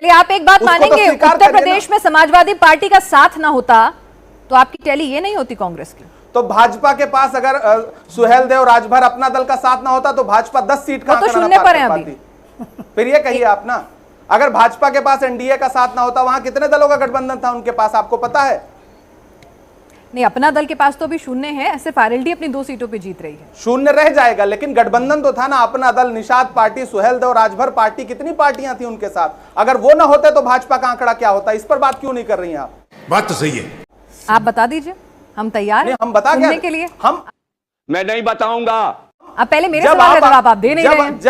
चलिए, आप एक बात मानेंगे, उत्तर प्रदेश में समाजवादी पार्टी का साथ ना होता तो आपकी टैली ये नहीं होती कांग्रेस की। तो भाजपा के पास अगर सुहेलदेव राजभर अपना दल का साथ ना होता तो भाजपा 10 सीट का तो शून्य पर है अभी। फिर ये कहिए आप ना, अगर भाजपा के पास एनडीए का साथ ना होता, वहां कितने दलों का गठबंधन था उनके पास, आपको पता है? नहीं, अपना दल के पास तो अभी शून्य है, सिर्फ आरएलडी अपनी 2 सीटों पे जीत रही है। शून्य रह जाएगा, लेकिन गठबंधन तो था ना, अपना दल, निषाद पार्टी, सुहेलदेव राजभर पार्टी, कितनी पार्टियां थी उनके साथ। अगर वो ना होते तो भाजपा का आंकड़ा क्या होता? इस पर बात क्यों नहीं कर रही हैं आप? बात तो सही है, आप बता दीजिए, हम तैयार हैं हम बता के लिए। मैं नहीं बताऊंगा। अब पहले मेरे सवाल का जवाब आप दे नहीं रहे हैं।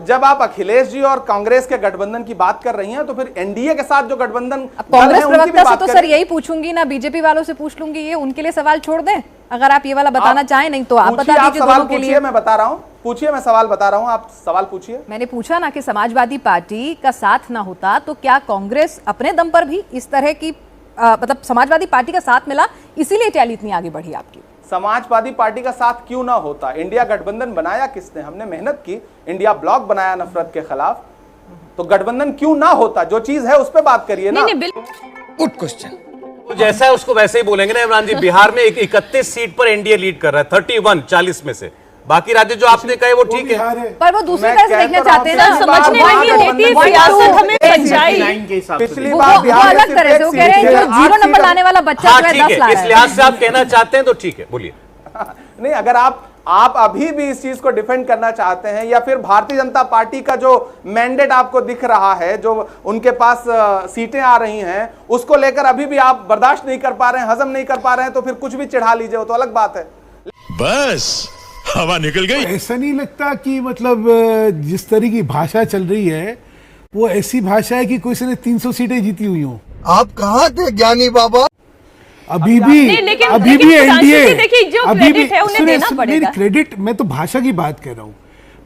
जब आप अखिलेश जी और कांग्रेस के गठबंधन की बात कर रही हैं, तो फिर एनडीए के साथ जो गठबंधन कांग्रेस प्रवक्ता से तो सर यही पूछूंगी ना, बीजेपी वालों से पूछ लूंगी, ये उनके लिए सवाल छोड़ दें। अगर आप ये वाला बताना चाहें, नहीं तो आप बता दीजिए दोनों के लिए। मैं बता रहा हूँ, पूछिए, मैं सवाल बता रहा हूँ, आप सवाल पूछिए। मैंने पूछा ना कि समाजवादी पार्टी का साथ ना होता तो क्या कांग्रेस अपने दम पर भी इस तरह की मतलब समाजवादी पार्टी का साथ मिला, इसीलिए टैली इतनी आगे बढ़ी आपकी। समाजवादी पार्टी का साथ क्यों ना होता? इंडिया गठबंधन बनाया किसने? हमने मेहनत की, इंडिया ब्लॉक बनाया नफरत के खिलाफ, तो गठबंधन क्यों ना होता? जो चीज है उस पर बात करिए ना। Good question. जैसा है उसको वैसे ही बोलेंगे ना इमरान जी। बिहार में 31 सीट पर एनडीए लीड कर रहा है, 31 40 में से। बाकी राज्य जो आपने कहे वो ठीक है, पर वो दूसरी तरह से देखना चाहते हैं ना, समझ में नहीं आती सियासत हमें सच्चाई। पिछली बार बिहार अलग तरह से वो कह रहे हैं जो 0 नंबर लाने वाला बच्चा जो है 10 ला रहा है। इस लिहाज से आप कहना चाहते हैं तो ठीक है, बोलिए। नहीं, अगर आप अभी भी इस चीज को डिफेंड करना चाहते हैं, या फिर भारतीय जनता पार्टी का जो मैंडेट आपको दिख रहा है, जो उनके पास सीटें आ रही हैं, उसको लेकर अभी भी आप बर्दाश्त नहीं कर पा रहे हैं, हजम नहीं कर पा रहे हैं, तो फिर कुछ भी चिढ़ा लीजिए, वो तो अलग बात है। बस हवा निकल गई। ऐसा नहीं लगता कि मतलब जिस तरह की भाषा चल रही है वो ऐसी भाषा है कि कोई से 300 सीटें जीती हुई हो। आप कहाँ थे ज्ञानी बाबा? अभी भी एनडीए, अभी भी क्रेडिट, मैं तो भाषा की बात कर रहा हूँ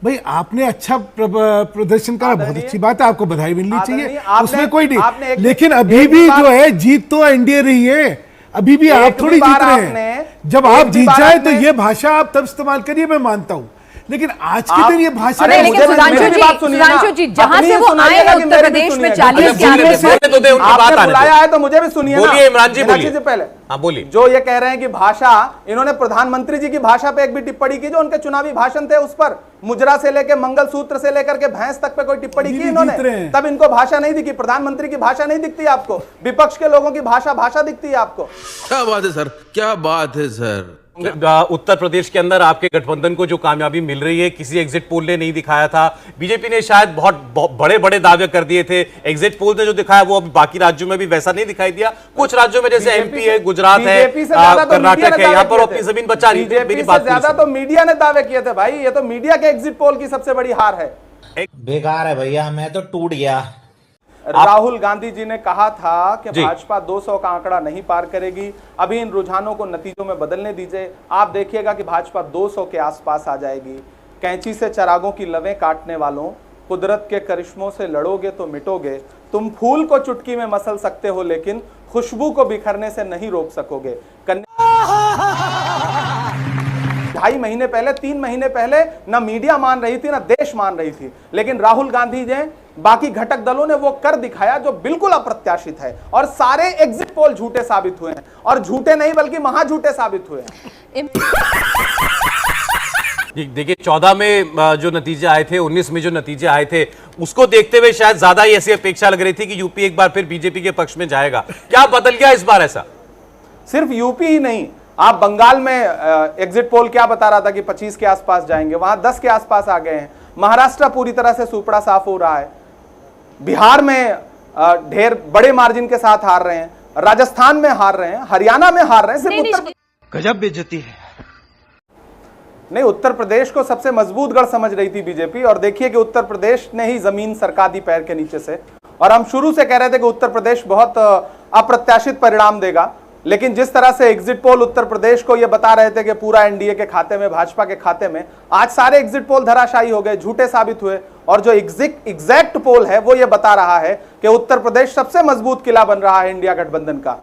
भाई। आपने अच्छा प्रदर्शन करा, बहुत अच्छी बात है, आपको बधाई मिलनी चाहिए, उसमें कोई नहीं। लेकिन अभी भी जो है जीत तो एनडीए रही है, अभी भी आप थोड़ी जीत रहे हैं। जब आप जीत जाए तो ये भाषा आप तब इस्तेमाल करिए, मैं मानता हूँ, लेकिन आज के दिन ये भाषा सुधांशु जी, जहां से वो आए हैं उत्तर प्रदेश में 40 के आंकड़े पर, आपने बुलाया है तो मुझे भी सुनिए ना। बोलिए इमरान जी, बोलिए पहले। हाँ बोलिए। जो ये कह रहे हैं कि भाषा, इन्होंने प्रधानमंत्री जी की भाषा पे एक भी टिप्पणी की? जो उनके चुनावी भाषण थे उस पर मुजरा से लेकर मंगलसूत्र से लेकर के भैंस तक पे कोई टिप्पणी की इन्होंने? तब इनको भाषा नहीं दिखी? प्रधानमंत्री की भाषा नहीं दिखती आपको? विपक्ष के लोगों की भाषा दिखती है आपको? क्या बात है सर, क्या बात है सर। उत्तर प्रदेश के अंदर आपके गठबंधन को जो कामयाबी मिल रही है, किसी एग्जिट पोल ने नहीं दिखाया था। बीजेपी ने शायद बहुत बड़े बड़े दावे कर दिए थे, एग्जिट पोल ने जो दिखाया वो अभी बाकी राज्यों में भी वैसा नहीं दिखाई दिया। कुछ राज्यों में जैसे एमपी है, गुजरात है, कर्नाटक है, यहाँ पर अपनी जमीन बचा रही है। मेरी बात ज्यादा तो मीडिया ने दावे किए थे भाई, ये तो मीडिया के एग्जिट पोल की सबसे बड़ी हार है। बेकार है भैया, मैं तो टूट गया। राहुल गांधी जी ने कहा था कि भाजपा 200 का आंकड़ा नहीं पार करेगी। अभी इन रुझानों को नतीजों में बदलने दीजिए, आप देखिएगा कि भाजपा 200 के आसपास आ जाएगी। कैंची से चरागों की लवें काटने वालों, कुदरत के करिश्मों से लड़ोगे तो मिटोगे। तुम फूल को चुटकी में मसल सकते हो, लेकिन खुशबू को बिखरने से नहीं रोक सकोगे। 2.5 महीने पहले, 3 महीने पहले ना मीडिया मान रही थी ना देश मान रही थी, लेकिन राहुल गांधी जी, बाकी घटक दलों ने वो कर दिखाया जो बिल्कुल अप्रत्याशित है। और सारे एग्जिट पोल झूठे साबित हुए हैं, और झूठे नहीं बल्कि महाझूठे साबित हुए हैं। देखिए 14 में जो नतीजे आए थे, 19 में जो नतीजे आए थे, उसको देखते हुए शायद ज्यादा ही ऐसी अपेक्षा लग रही थी कि यूपी एक बार फिर बीजेपी के पक्ष में जाएगा। क्या बदल गया इस बार ऐसा? सिर्फ यूपी ही नहीं, आप बंगाल में एग्जिट पोल क्या बता रहा था कि 25 के आसपास जाएंगे, वहां 10 के आसपास आ गए हैं। महाराष्ट्र पूरी तरह से सुपड़ा साफ हो रहा है। बिहार में ढेर बड़े मार्जिन के साथ हार रहे हैं, राजस्थान में हार रहे हैं, हरियाणा में हार रहे हैं। सिर्फ उत्तर गजब बेइज्जती है। नहीं, उत्तर प्रदेश को सबसे मजबूत गढ़ समझ रही थी बीजेपी, और देखिए कि उत्तर प्रदेश ने ही जमीन सरका दी पैर के नीचे से। और हम शुरू से कह रहे थे कि उत्तर प्रदेश बहुत अप्रत्याशित परिणाम देगा, लेकिन जिस तरह से एग्जिट पोल उत्तर प्रदेश को यह बता रहे थे कि पूरा एनडीए के खाते में, भाजपा के खाते में, आज सारे एग्जिट पोल धराशायी हो गए, झूठे साबित हुए। और जो एग्जैक्ट पोल है वो ये बता रहा है कि उत्तर प्रदेश सबसे मजबूत किला बन रहा है इंडिया गठबंधन का।